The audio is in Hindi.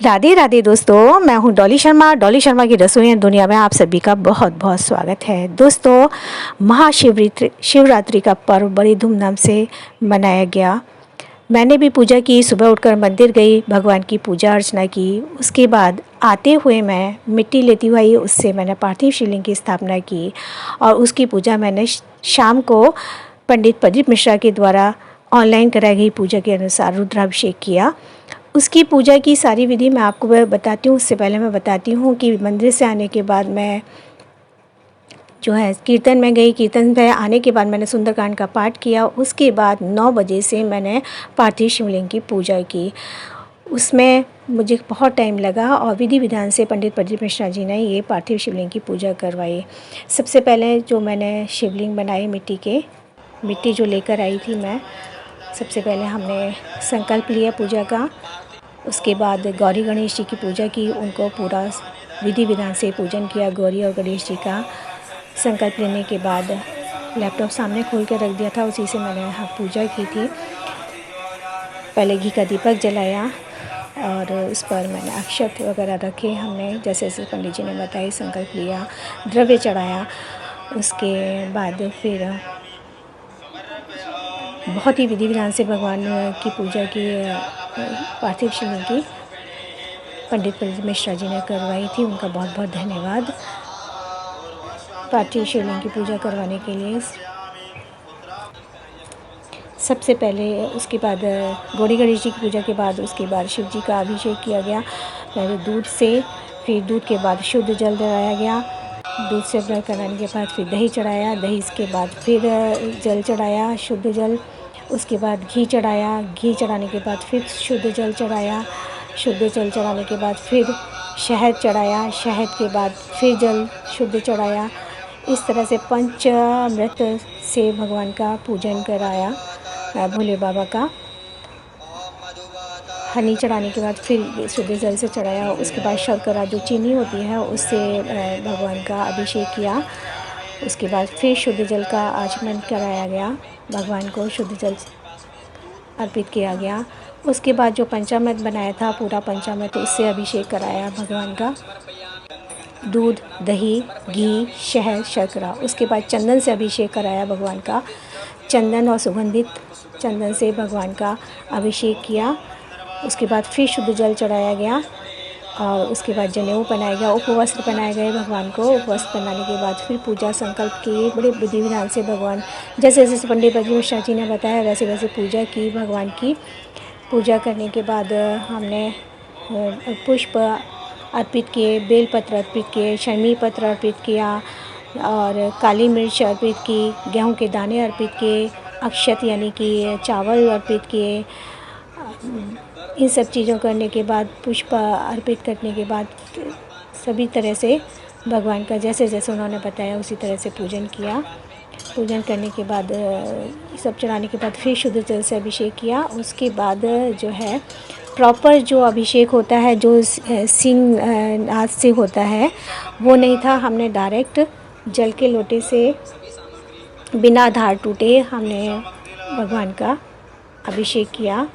राधे राधे दोस्तों, मैं हूं डॉली शर्मा। डॉली शर्मा की रसोई दुनिया में आप सभी का बहुत बहुत स्वागत है। दोस्तों, शिवरात्रि का पर्व बड़ी धूमधाम से मनाया गया। मैंने भी पूजा की, सुबह उठकर मंदिर गई, भगवान की पूजा अर्चना की। उसके बाद आते हुए मैं मिट्टी लेती हुई उससे मैंने पार्थिव शिवलिंग की स्थापना की और उसकी पूजा मैंने शाम को पंडित प्रदीप मिश्रा के द्वारा ऑनलाइन कराई गई पूजा के अनुसार रुद्राभिषेक किया। उसकी पूजा की सारी विधि मैं आपको बताती हूँ। उससे पहले मैं बताती हूँ कि मंदिर से आने के बाद मैं जो है कीर्तन में गई। कीर्तन में आने के बाद मैंने सुंदरकांड का पाठ किया। उसके बाद 9 बजे से मैंने पार्थिव शिवलिंग की पूजा की। उसमें मुझे बहुत टाइम लगा और विधि विधान से पंडित प्रदीप मिश्रा जी ने ये पार्थिव शिवलिंग की पूजा करवाई। सबसे पहले जो मैंने शिवलिंग बनाई मिट्टी जो लेकर आई थी मैं, सबसे पहले हमने संकल्प लिया पूजा का। उसके बाद गौरी गणेश जी की पूजा की, उनको पूरा विधि विधान से पूजन किया गौरी और गणेश जी का। संकल्प लेने के बाद लैपटॉप सामने खोल कर रख दिया था, उसी से मैंने पूजा की थी। पहले घी का दीपक जलाया और उस पर मैंने अक्षत वगैरह रखे। हमने जैसे जैसे पंडित जी ने बताई, संकल्प लिया, द्रव्य चढ़ाया। उसके बाद फिर बहुत ही विधि विधान से भगवान की पूजा की, पार्थिव शिवलिंग की पंडित प्रदीप मिश्रा जी ने करवाई थी। उनका बहुत बहुत धन्यवाद पार्थिव शिवलिंग की पूजा करवाने के लिए। सबसे पहले उसके बाद गौरी गणेश जी की पूजा के बाद उसके बाद शिव जी का अभिषेक किया गया, पहले दूध से, फिर दूध के बाद शुद्ध जल चढ़ाया गया। दूध से व्रत कराने के बाद फिर दही चढ़ाया, दही के बाद फिर जल चढ़ाया, शुद्ध जल। उसके बाद घी चढ़ाया, घी चढ़ाने के बाद फिर शुद्ध जल चढ़ाया, शुद्ध जल चढ़ाने के बाद फिर शहद चढ़ाया, शहद के बाद फिर जल शुद्ध चढ़ाया। इस तरह से पंचामृत से भगवान का पूजन कराया, भोले बाबा का। हनी चढ़ाने के बाद फिर शुद्ध जल से चढ़ाया। उसके बाद शर्करा जो चीनी होती है उससे भगवान का अभिषेक किया। उसके बाद फिर शुद्ध जल का आचमन कराया गया, भगवान को शुद्ध जल अर्पित किया गया। उसके बाद जो पंचामृत बनाया था, पूरा पंचामृत, उससे अभिषेक कराया भगवान का। दूध, दही, घी, शहद, शर्करा। उसके बाद चंदन से अभिषेक कराया भगवान का। चंदन और सुगंधित चंदन से भगवान का अभिषेक किया। उसके बाद फिर शुद्ध जल चढ़ाया गया और उसके बाद जनेऊ पहनाया गया, उपवस्त्र पहनाए गए भगवान को। उपवस्त्र पहनाने के बाद फिर पूजा संकल्प की, बड़े विधि विधान से भगवान जैसे जैसे पंडित प्रदीप मिश्रा जी ने बताया वैसे वैसे पूजा की भगवान की। पूजा करने के बाद हमने पुष्प अर्पित किए, बेलपत्र अर्पित किए, शमी पत्र अर्पित किया और काली मिर्च अर्पित की, गेहूं के दाने अर्पित किए, अक्षत यानी कि चावल अर्पित किए। इन सब चीज़ों करने के बाद, पुष्प अर्पित करने के बाद सभी तरह से भगवान का जैसे जैसे उन्होंने बताया उसी तरह से पूजन किया। पूजन करने के बाद सब चढ़ाने के बाद फिर शुद्ध जल से अभिषेक किया। उसके बाद जो है प्रॉपर जो अभिषेक होता है, जो सिंह हाथ से होता है, वो नहीं था। हमने डायरेक्ट जल के लोटे से बिना धार टूटे हमने भगवान का अभिषेक किया।